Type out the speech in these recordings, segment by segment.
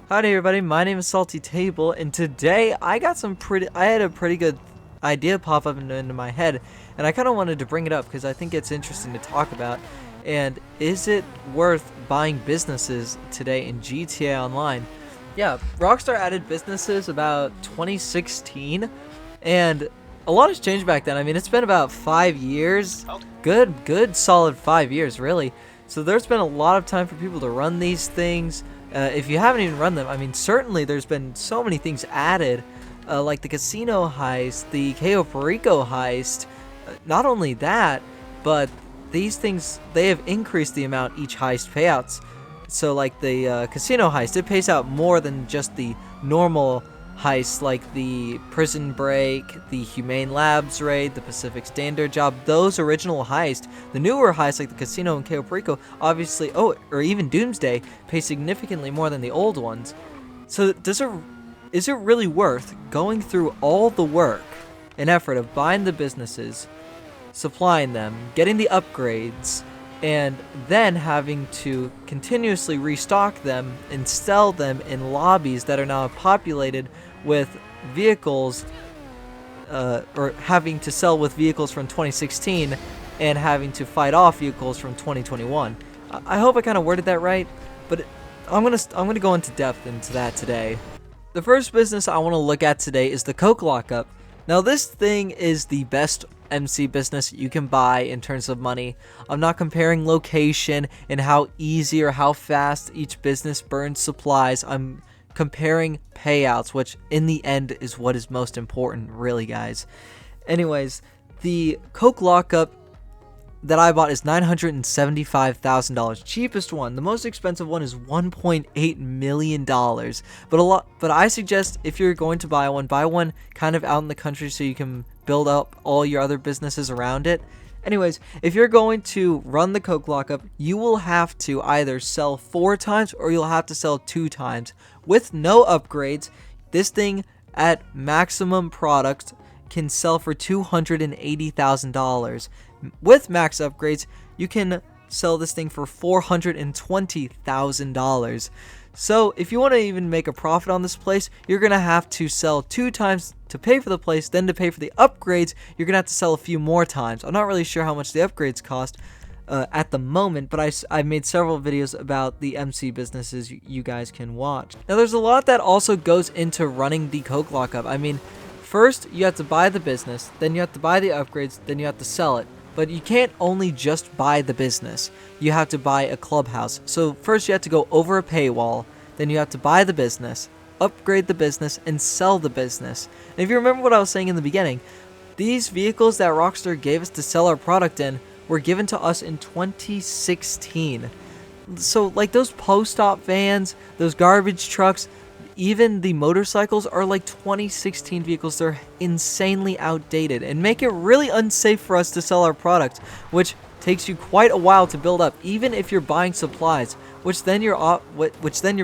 Howdy everybody, my name is Salty Table, and today I had a pretty good idea pop up into my head, and I kind of wanted to bring it up because I think it's interesting to talk about. And is it worth buying businesses today in GTA Online? Yeah, Rockstar added businesses about 2016, and a lot has changed back then. I mean, it's been about 5 years, good, solid 5 years, really. So there's been a lot of time for people to run these things. If you haven't even run them, I mean, certainly there's been so many things added, like the casino heist, the Cayo Perico heist. Not only that, but these things, they have increased the amount each heist payouts. So like the casino heist, it pays out more than just the normal heists like the Prison Break, the Humane Labs raid, the Pacific Standard job. Those original heists, the newer heists like the casino and Cayo Perico, obviously, or even Doomsday, pay significantly more than the old ones. So is it really worth going through all the work and effort of buying the businesses, supplying them, getting the upgrades, and then having to continuously restock them and sell them in lobbies that are now populated with vehicles, or having to sell with vehicles from 2016 and having to fight off vehicles from 2021? I hope I kind of worded that right, but I'm gonna go into depth into that today. The first business I want to look at today is the Coke Lockup. Now this thing is the best MC business you can buy in terms of money. I'm not comparing location and how easy or how fast each business burns supplies. I'm comparing payouts, which in the end is what is most important, really, guys. Anyways, the Coke Lockup that I bought is $975,000. Cheapest one. The most expensive one is $1.8 million. But I suggest if you're going to buy one kind of out in the country so you can build up all your other businesses around it. Anyways, if you're going to run the Coke Lockup, you will have to either sell 4 times or you'll have to sell 2 times. With no upgrades, this thing at maximum product can sell for $280,000. With max upgrades, you can sell this thing for $420,000. So if you want to even make a profit on this place, you're going to have to sell 2 times to pay for the place, then to pay for the upgrades, you're going to have to sell a few more times. I'm not really sure how much the upgrades cost at the moment, but I've made several videos about the MC businesses you guys can watch. Now there's a lot that also goes into running the Coke Lockup. I mean, first you have to buy the business, then you have to buy the upgrades, then you have to sell it. But you can't only just buy the business. You have to buy a clubhouse. So first you have to go over a paywall, then you have to buy the business, upgrade the business, and sell the business. And if you remember what I was saying in the beginning, these vehicles that Rockstar gave us to sell our product in were given to us in 2016. So like those post-op vans, those garbage trucks, even the motorcycles are like 2016 vehicles. They're insanely outdated and make it really unsafe for us to sell our product, which takes you quite a while to build up, even if you're buying supplies, which then you're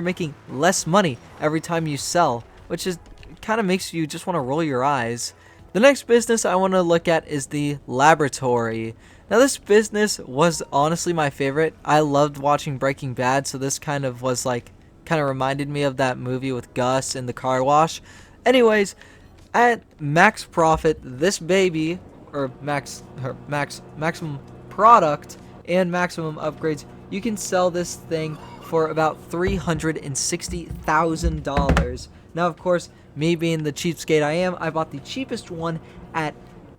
making less money every time you sell, which is kind of makes you just want to roll your eyes. The next business I want to look at is the laboratory. Now this business was honestly my favorite. I loved watching Breaking Bad, so this kind of reminded me of that movie with Gus in the car wash. Anyways, at max profit, this baby, or maximum product and maximum upgrades, you can sell this thing for about $360,000. Now, of course, me being the cheapskate I am, I bought the cheapest one at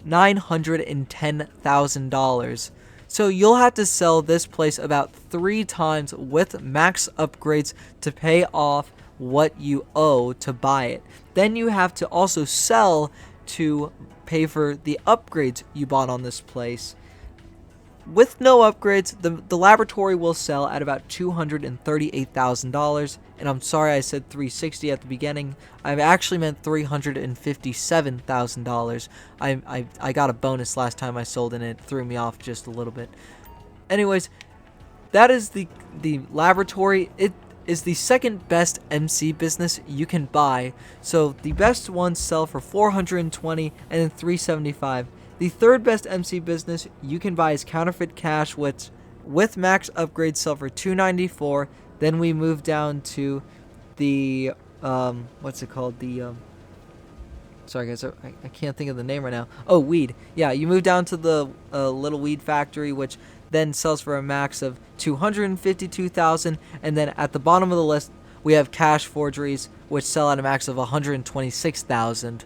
$910,000. So you'll have to sell this place about 3 times with max upgrades to pay off what you owe to buy it. Then you have to also sell to pay for the upgrades you bought on this place. With no upgrades, the laboratory will sell at about $238,000. And I'm sorry I said $360 at the beginning. I actually meant $357,000. I got a bonus last time I sold and it threw me off just a little bit. Anyways, that is the laboratory. It is the second best MC business you can buy. So the best ones sell for $420 and then $375. The third best MC business you can buy is Counterfeit Cash, which with max upgrades sell for $294. Then we move down to the what's it called, the sorry guys, I can't think of the name right now. Oh, weed. Yeah, you move down to the little weed factory, which then sells for a max of 252,000, and then at the bottom of the list we have cash forgeries, which sell at a max of 126,000.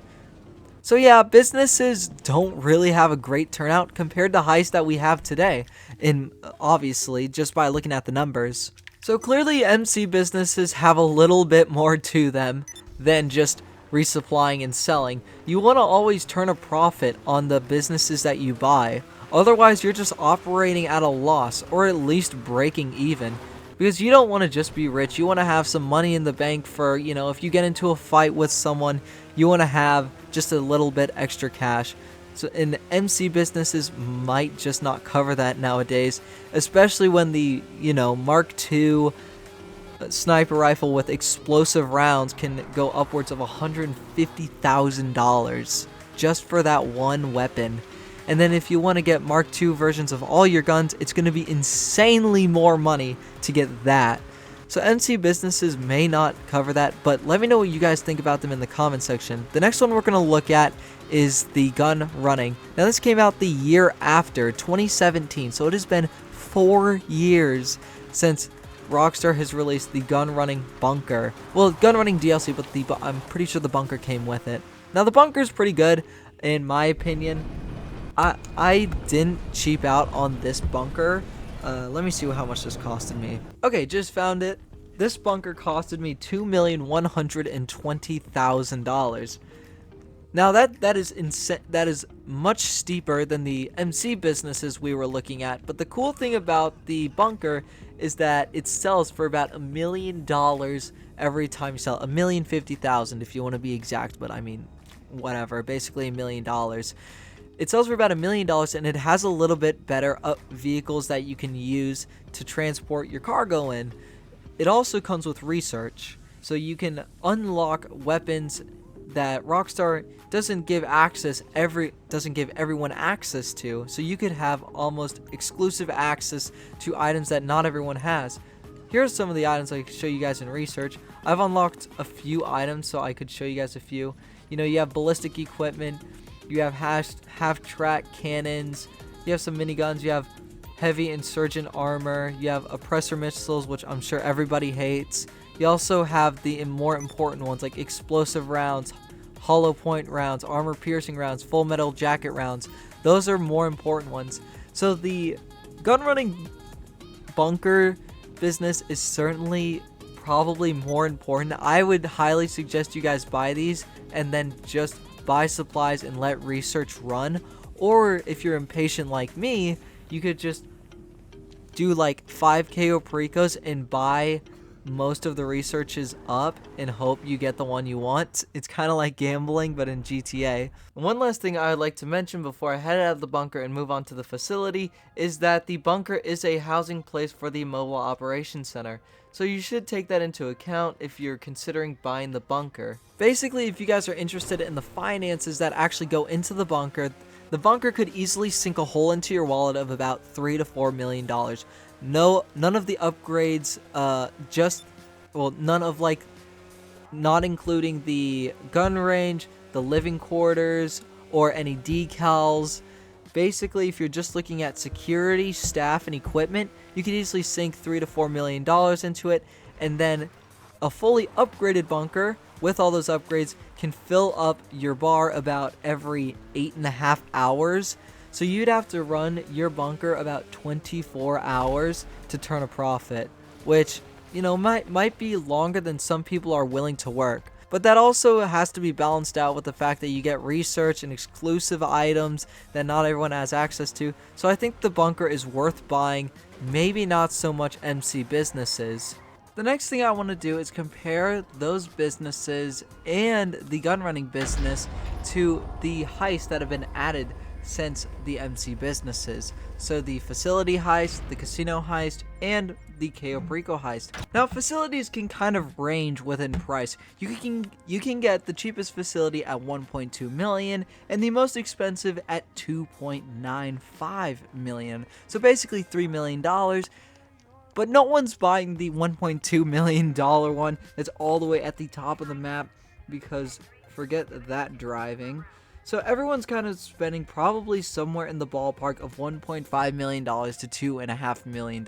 So yeah, businesses don't really have a great turnout compared to heists that we have today, in obviously just by looking at the numbers. So clearly MC businesses have a little bit more to them than just resupplying and selling. You want to always turn a profit on the businesses that you buy. Otherwise, you're just operating at a loss, or at least breaking even. Because you don't want to just be rich. You want to have some money in the bank for, you know, if you get into a fight with someone, you want to have just a little bit extra cash. So, and MC businesses might just not cover that nowadays, especially when the, you know, Mark II sniper rifle with explosive rounds can go upwards of $150,000 just for that one weapon. And then if you want to get Mark II versions of all your guns, it's going to be insanely more money to get that. So MC businesses may not cover that, but let me know what you guys think about them in the comment section. The next one we're going to look at is the gun running. Now this came out the year after, 2017, so it has been 4 years since Rockstar has released the gun running bunker. Well, gun running DLC, but I'm pretty sure the bunker came with it. Now the bunker is pretty good, in my opinion. I didn't cheap out on this bunker. Let me see how much this costed me. Okay, just found it. This bunker costed me $2,120,000. Now that is much steeper than the MC businesses we were looking at. But the cool thing about the bunker is that it sells for about $1 million every time you sell. $1,050,000 if you want to be exact, but I mean, whatever. Basically $1 million. It sells for about $1 million, and it has a little bit better vehicles that you can use to transport your cargo in. It also comes with research, so you can unlock weapons that Rockstar doesn't give everyone access to. So you could have almost exclusive access to items that not everyone has. Here are some of the items I could show you guys in research. I've unlocked a few items, so I could show you guys a few. You know, you have ballistic equipment. You have half-track cannons, you have some miniguns, you have heavy insurgent armor, you have oppressor missiles, which I'm sure everybody hates. You also have the more important ones like explosive rounds, hollow point rounds, armor piercing rounds, full metal jacket rounds. Those are more important ones. So the gun running bunker business is certainly probably more important. I would highly suggest you guys buy these and then just buy supplies and let research run. Or if you're impatient like me, you could just do like 5 KO Pericos and buy most of the researches up and hope you get the one you want. It's kind of like gambling, but in GTA. One last thing I would like to mention before I head out of the bunker and move on to the facility is that the bunker is a housing place for the Mobile Operations Center. So you should take that into account if you're considering buying the bunker. Basically, if you guys are interested in the finances that actually go into the bunker could easily sink a hole into your wallet of about $3 to $4 million. None of the upgrades, not including the gun range, the living quarters, or any decals. Basically, if you're just looking at security, staff, and equipment, you could easily sink $3 to $4 million into it, and then a fully upgraded bunker with all those upgrades can fill up your bar about every 8.5 hours. So you'd have to run your bunker about 24 hours to turn a profit, which, you know, might be longer than some people are willing to work. But that also has to be balanced out with the fact that you get research and exclusive items that not everyone has access to. So I think the bunker is worth buying, maybe not so much MC businesses. The next thing I want to do is compare those businesses and the gun running business to the heists that have been added since the MC businesses. So the facility heist, the casino heist, and the KO Perico heist. Now facilities can kind of range within price. You can get the cheapest facility at 1.2 million and the most expensive at 2.95 million. So basically $3 million. But no one's buying the $1.2 million one that's all the way at the top of the map, because forget that driving. So everyone's kind of spending probably somewhere in the ballpark of $1.5 million to $2.5 million.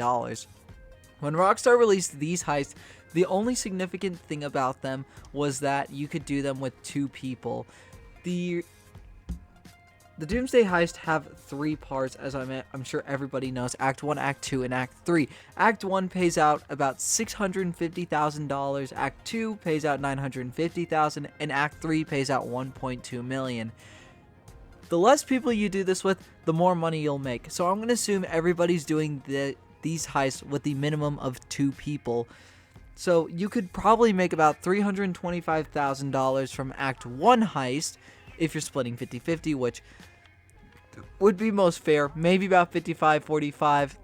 When Rockstar released these heists, the only significant thing about them was that you could do them with 2 people. The Doomsday Heist have 3 parts, as I'm sure everybody knows: Act 1, Act 2, and Act 3. Act 1 pays out about $650,000, Act 2 pays out $950,000, and Act 3 pays out $1.2 million. The less people you do this with, the more money you'll make. So I'm going to assume everybody's doing these heists with the minimum of 2 people. So you could probably make about $325,000 from Act 1 heist if you're splitting 50-50, which would be most fair. Maybe about 55-45,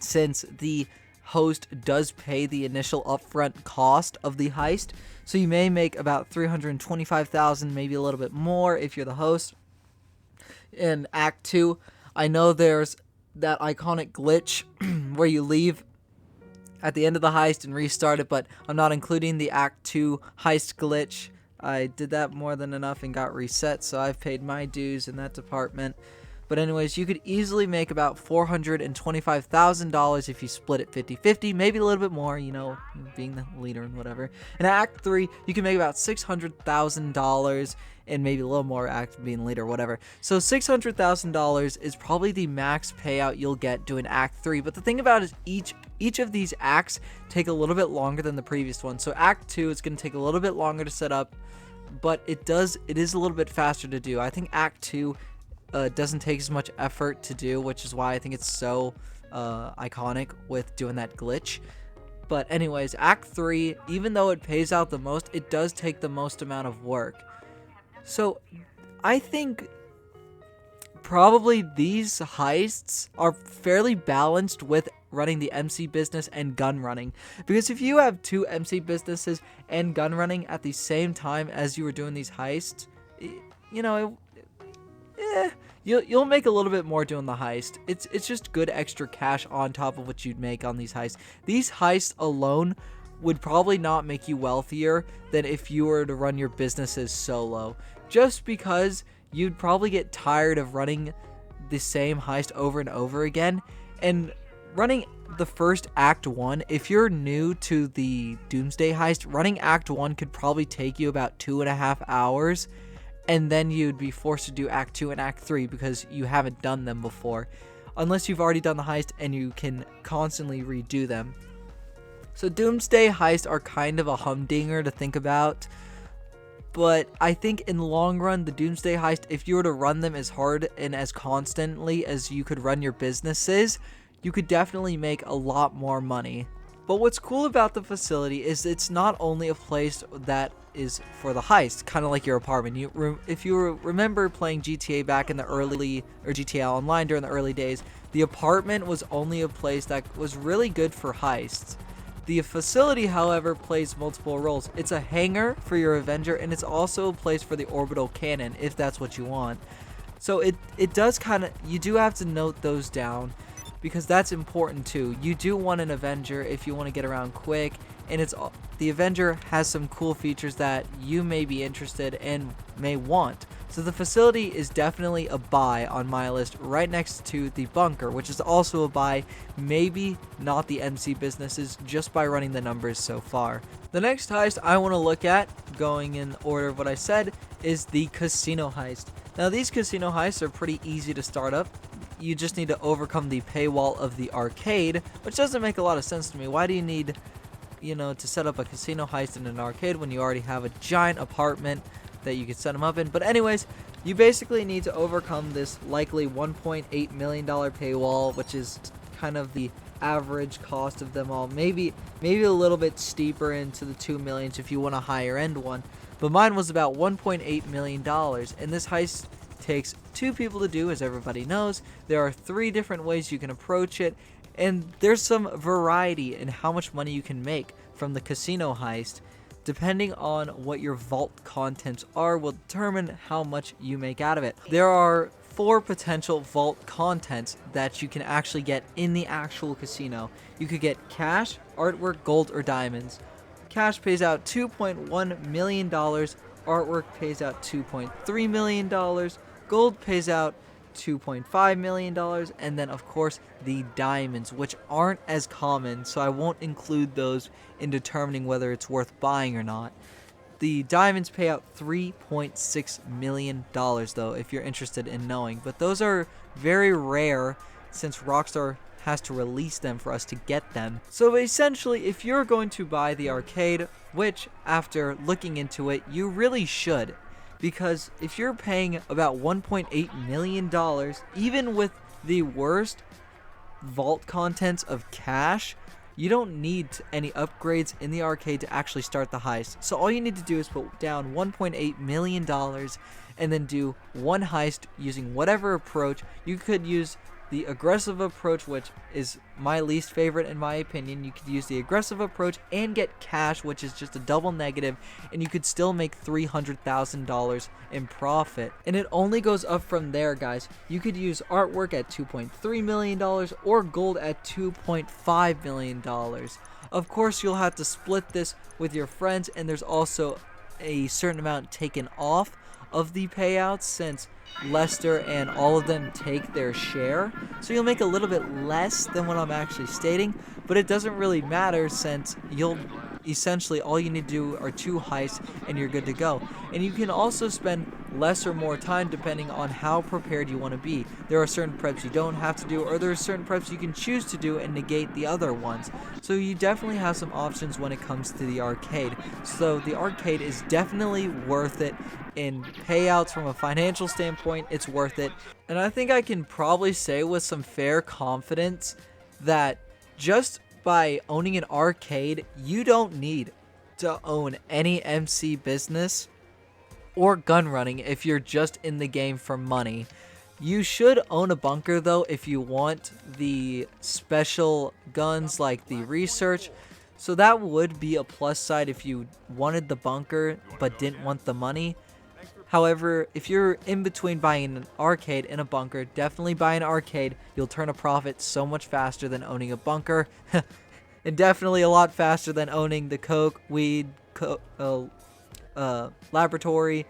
since the host does pay the initial upfront cost of the heist. So you may make about $325,000, maybe a little bit more if you're the host. In Act 2, I know there's that iconic glitch where you leave at the end of the heist and restart it, but I'm not including the Act 2 heist glitch. I did that more than enough and got reset, so I've paid my dues in that department. But anyways, you could easily make about $425,000 if you split it 50-50, maybe a little bit more, you know, being the leader and whatever. In Act 3, you can make about $600,000 and maybe a little more Act being leader, whatever. So $600,000 is probably the max payout you'll get doing Act 3. But the thing about it is each of these acts take a little bit longer than the previous one. So Act 2 is going to take a little bit longer to set up, but it is a little bit faster to do. I think Act 2 doesn't take as much effort to do, which is why I think it's so iconic with doing that glitch. But anyways, Act 3, even though it pays out the most, it does take the most amount of work. So I think probably these heists are fairly balanced with running the MC business and gun running, because if you have 2 MC businesses and gun running at the same time as you were doing these heists, you know, you'll make a little bit more doing the heist. It's just good extra cash on top of what you'd make on these heists. These heists alone would probably not make you wealthier than if you were to run your businesses solo, just because you'd probably get tired of running the same heist over and over again. And running the first Act 1, if you're new to the Doomsday Heist, running Act 1 could probably take you about 2.5 hours, and then you'd be forced to do Act 2 and Act 3 because you haven't done them before, unless you've already done the heist and you can constantly redo them. So Doomsday Heists are kind of a humdinger to think about, but I think in the long run, the Doomsday Heist, if you were to run them as hard and as constantly as you could run your businesses, you could definitely make a lot more money. But what's cool about the facility is it's not only a place that is for the heist, kind of like your apartment. If you remember playing GTA back in the early, or GTA Online during the early days, the apartment was only a place that was really good for heists. The facility, however, plays multiple roles. It's a hangar for your Avenger, and it's also a place for the orbital cannon, if that's what you want. So it does kind of, you do have to note those down, because that's important too. You do want an Avenger if you want to get around quick, and the Avenger has some cool features that you may be interested and may want. So the facility is definitely a buy on my list, right next to the bunker, which is also a buy, maybe not the MC businesses, just by running the numbers so far. The next heist I want to look at, going in order of what I said, is the casino heist. Now these casino heists are pretty easy to start up. You just need to overcome the paywall of the arcade, which doesn't make a lot of sense to me. Why do you need, to set up a casino heist in an arcade when you already have a giant apartment that you could set them up in? But anyways, you basically need to overcome this likely $1.8 million paywall, which is kind of the average cost of them all. Maybe a little bit steeper into the $2 million if you want a higher end one. But mine was about $1.8 million, and this heist takes 2 people to do, as everybody knows. There are 3 different ways you can approach it, and there's some variety in how much money you can make from the casino heist. Depending on what your vault contents are will determine how much you make out of it. There are 4 potential vault contents that you can actually get in the actual casino. You could get cash, artwork, gold, or diamonds. Cash pays out $2.1 million, artwork pays out $2.3 million, gold pays out $2.5 million, and then of course the diamonds, which aren't as common, so I won't include those in determining whether it's worth buying or not. The diamonds pay out $3.6 million though, if you're interested in knowing, but those are very rare since Rockstar has to release them for us to get them. So essentially, if you're going to buy the arcade, which after looking into it, you really should, because if you're paying about $1.8 million, even with the worst vault contents of cash, you don't need any upgrades in the arcade to actually start the heist. So all you need to do is put down $1.8 million and then do one heist using whatever approach. You could use the aggressive approach, which is my least favorite in my opinion. You could use the aggressive approach and get cash, which is just a double negative, and you could still make $300,000 in profit. And it only goes up from there, guys. You could use artwork at $2.3 million or gold at $2.5 million. Of course, you'll have to split this with your friends, and there's also a certain amount taken off of the payouts since Lester and all of them take their share, so you'll make a little bit less than what I'm actually stating, but it doesn't really matter since you'll essentially all you need to do are 2 heists and you're good to go. And you can also spend less or more time depending on how prepared you want to be. There are certain preps you don't have to do, or there are certain preps you can choose to do and negate the other ones. So you definitely have some options when it comes to the arcade. So the arcade is definitely worth it. In payouts from a financial standpoint, it's worth it. And I think I can probably say with some fair confidence that just by owning an arcade, you don't need to own any MC business or gun running if you're just in the game for money. You should own a bunker though if you want the special guns like the research. So that would be a plus side if you wanted the bunker but didn't want the money. However, if you're in between buying an arcade and a bunker, definitely buy an arcade. You'll turn a profit so much faster than owning a bunker. And definitely a lot faster than owning the coke, weed, laboratory,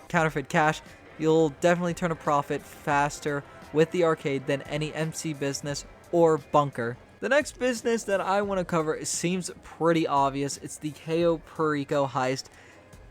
counterfeit cash. You'll definitely turn a profit faster with the arcade than any MC business or bunker. The next business that I want to cover seems pretty obvious. It's the Cayo Perico heist.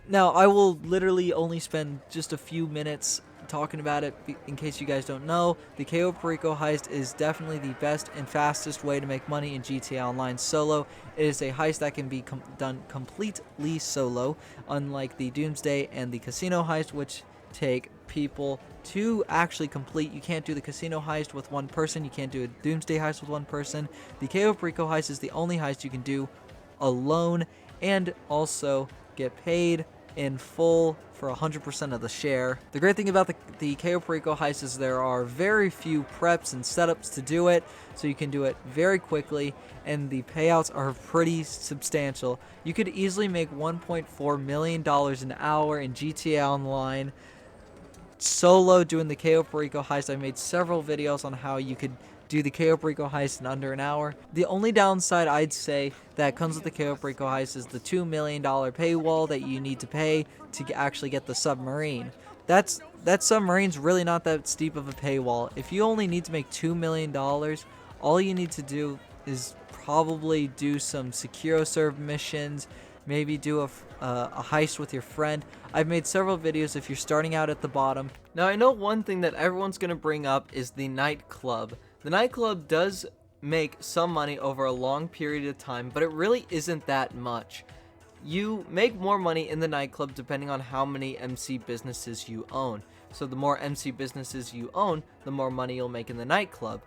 Now, I will literally only spend just a few minutes talking about it in case you guys don't know. The Cayo Perico heist is definitely the best and fastest way to make money in GTA Online solo. It is a heist that can be done completely solo, unlike the Doomsday and the Casino heist, which take people to actually complete. You can't do the Casino heist with one person. You can't do a Doomsday heist with one person. The Cayo Perico heist is the only heist you can do alone and also get paid in full for 100% of the share. The great thing about the Cayo Perico heist is there are very few preps and setups to do it, so you can do it very quickly, and the payouts are pretty substantial. You could easily make $1.4 million an hour in GTA Online solo doing the Cayo Perico heist. I made several videos on how you could do the Cayo Perico heist in under an hour. The only downside I'd say that comes with the Cayo Perico heist is the $2 million paywall that you need to pay to actually get the submarine. That submarine's really not that steep of a paywall. If you only need to make $2 million, all you need to do is probably do some SecuroServe missions, maybe do a heist with your friend. I've made several videos if you're starting out at the bottom. Now, I know one thing that everyone's going to bring up is the Nightclub. The Nightclub does make some money over a long period of time, but it really isn't that much. You make more money in the Nightclub depending on how many MC businesses you own. So the more MC businesses you own, the more money you'll make in the Nightclub.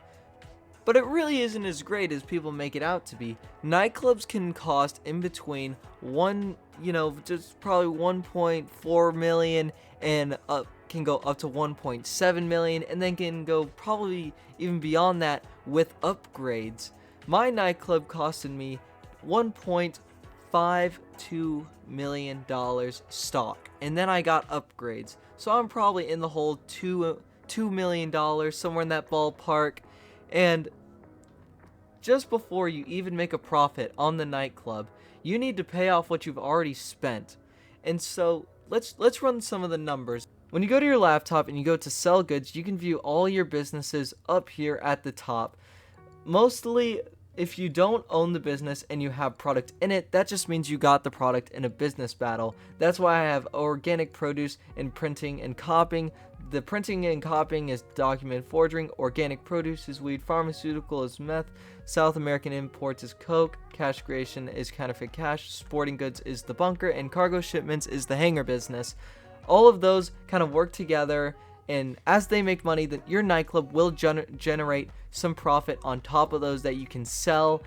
But it really isn't as great as people make it out to be. Nightclubs can cost in between just probably 1.4 million and can go up to 1.7 million, and then can go probably even beyond that with upgrades. My Nightclub costed me $1.52 million stock, and then I got upgrades. So I'm probably in the whole $2 $2 million, somewhere in that ballpark. And just before you even make a profit on the nightclub, you need to pay off what you've already spent. And so let's run some of the numbers. When you go to your laptop and you go to sell goods, you can view all your businesses up here at the top. Mostly, if you don't own the business and you have product in it, that just means you got the product in a business battle. That's why I have organic produce and printing and copying. The printing and copying is document forging, organic produce is weed, pharmaceutical is meth, South American imports is coke, cash creation is counterfeit cash, sporting goods is the bunker, and cargo shipments is the hangar business. All of those kind of work together, and as they make money, then your nightclub will generate some profit on top of those that you can sell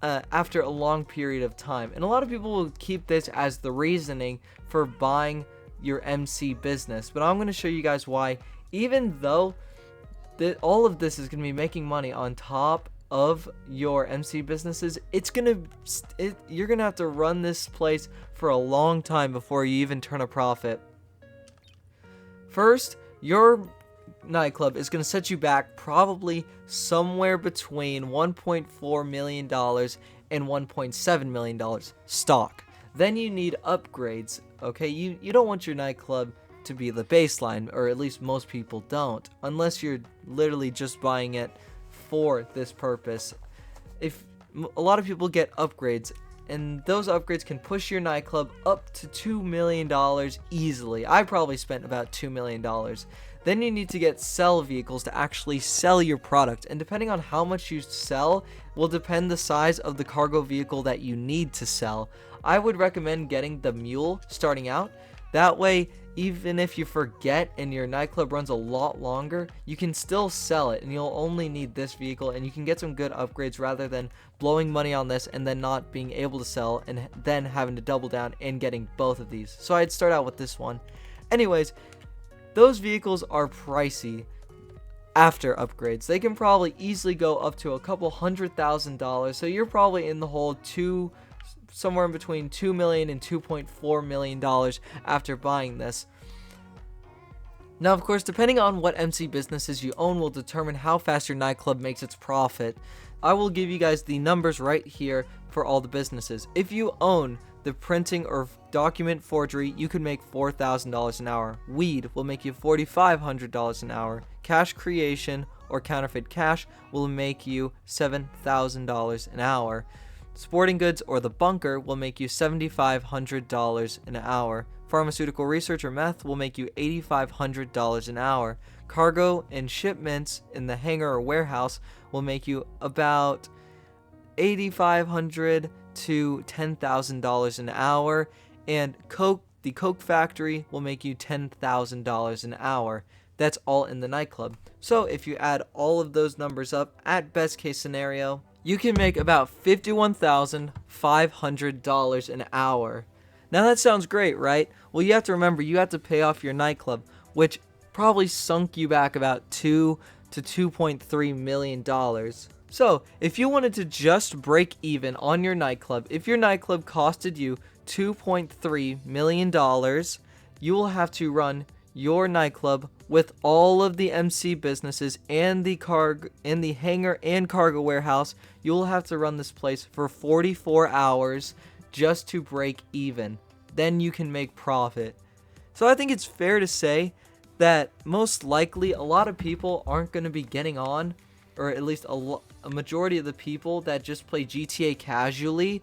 after a long period of time. And a lot of people will keep this as the reasoning for buying your MC business, but I'm going to show you guys why. Even though all of this is going to be making money on top of your MC businesses, you're going to have to run this place for a long time before you even turn a profit. First, your nightclub is going to set you back probably somewhere between $1.4 million and $1.7 million stock. Then you need upgrades, okay? You don't want your nightclub to be the baseline, or at least most people don't, unless you're literally just buying it for this purpose. If a lot of people get upgrades, and those upgrades can push your nightclub up to $2 million easily. I probably spent about $2 million. Then you need to get sell vehicles to actually sell your product, and depending on how much you sell will depend the size of the cargo vehicle that you need to sell. I would recommend getting the mule starting out. That way, even if you forget and your nightclub runs a lot longer, you can still sell it, and you'll only need this vehicle, and you can get some good upgrades rather than blowing money on this and then not being able to sell and then having to double down and getting both of these. So I'd start out with this one. Anyways, those vehicles are pricey after upgrades. They can probably easily go up to a couple $100,000, so you're probably in the hole somewhere in between $2 million and $2.4 million after buying this. Now, of course, depending on what MC businesses you own will determine how fast your nightclub makes its profit. I will give you guys the numbers right here for all the businesses. If you own the printing or document forgery, you could make $4,000 an hour. Weed will make you $4,500 an hour. Cash creation or counterfeit cash will make you $7,000 an hour. Sporting goods or the bunker will make you $7,500 an hour. Pharmaceutical research or meth will make you $8,500 an hour. Cargo and shipments in the hangar or warehouse will make you about $8,500 to $10,000 an hour. And the Coke factory will make you $10,000 an hour. That's all in the nightclub. So if you add all of those numbers up, at best case scenario, you can make about $51,500 an hour. Now that sounds great, right? Well, you have to remember, you have to pay off your nightclub, which probably sunk you back about $2 to $2.3 million. So, if you wanted to just break even on your nightclub, if your nightclub costed you $2.3 million, you will have to run your nightclub with all of the MC businesses and the hangar and cargo warehouse. You will have to run this place for 44 hours just to break even. Then you can make profit. So I think it's fair to say that most likely a lot of people aren't going to be getting on, or at least a majority of the people that just play GTA casually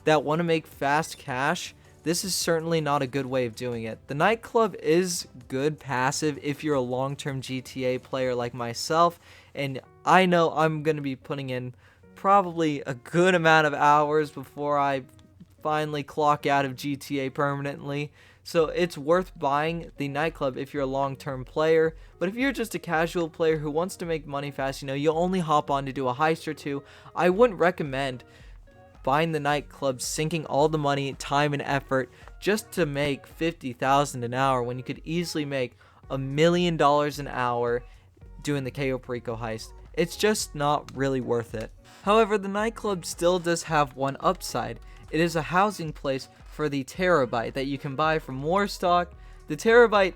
that want to make fast cash, this is certainly not a good way of doing it. The nightclub is good passive if you're a long-term GTA player like myself, and I know I'm going to be putting in probably a good amount of hours before I finally clock out of GTA permanently. So it's worth buying the nightclub if you're a long-term player. But if you're just a casual player who wants to make money fast, you only hop on to do a heist or two, I wouldn't recommend buying the nightclub, sinking all the money, time, and effort just to make $50,000 an hour when you could easily make $1 million an hour doing the Cayo Perico heist. It's just not really worth it. However, the nightclub still does have one upside. It is a housing place for the Terabyte that you can buy from Warstock. The Terabyte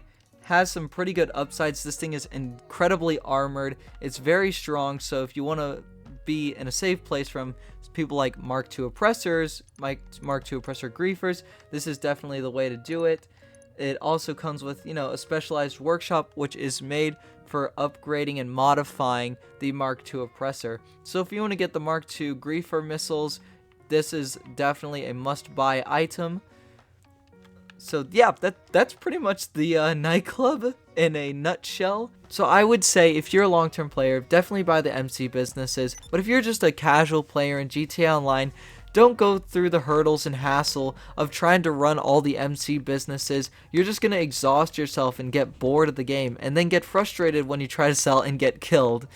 has some pretty good upsides. This thing is incredibly armored. It's very strong, so if you want to be in a safe place from people like Mark II oppressors, Mark II oppressor griefers, this is definitely the way to do it. It also comes with, a specialized workshop which is made for upgrading and modifying the Mark II oppressor. So if you want to get the Mark II griefer missiles, this is definitely a must-buy item. So yeah, that's pretty much the Nightclub in a nutshell. So I would say if you're a long-term player, definitely buy the MC businesses. But if you're just a casual player in GTA Online, don't go through the hurdles and hassle of trying to run all the MC businesses. You're just going to exhaust yourself and get bored of the game, and then get frustrated when you try to sell and get killed.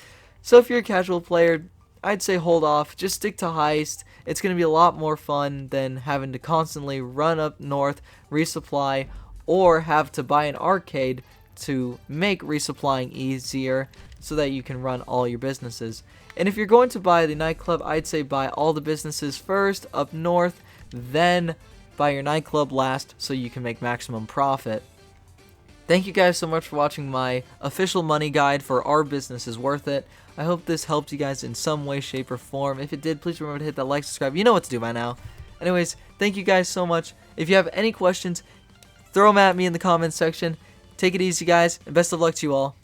So if you're a casual player, I'd say hold off. Just stick to Heist. It's going to be a lot more fun than having to constantly run up north, resupply, or have to buy an arcade to make resupplying easier so that you can run all your businesses. And if you're going to buy the Nightclub, I'd say buy all the businesses first up north, then buy your Nightclub last so you can make maximum profit. Thank you guys so much for watching my official money guide for Our Business is Worth It. I hope this helped you guys in some way, shape, or form. If it did, please remember to hit that like, subscribe. You know what to do by now. Anyways, thank you guys so much. If you have any questions, throw them at me in the comments section. Take it easy, guys, and best of luck to you all.